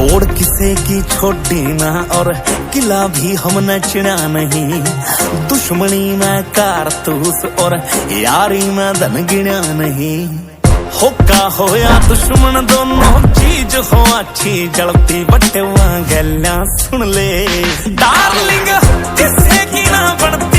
तोड़ किसे की छोटी ना और किला भी हम न चिड़ा नहीं। दुश्मनी में कारतूस और यारी में धन गिना नहीं। होका होया दुश्मन दोनों चीज हो अच्छी जलती बटवा गल्ला सुन ले डार्लिंग किसे की ना बढ़ती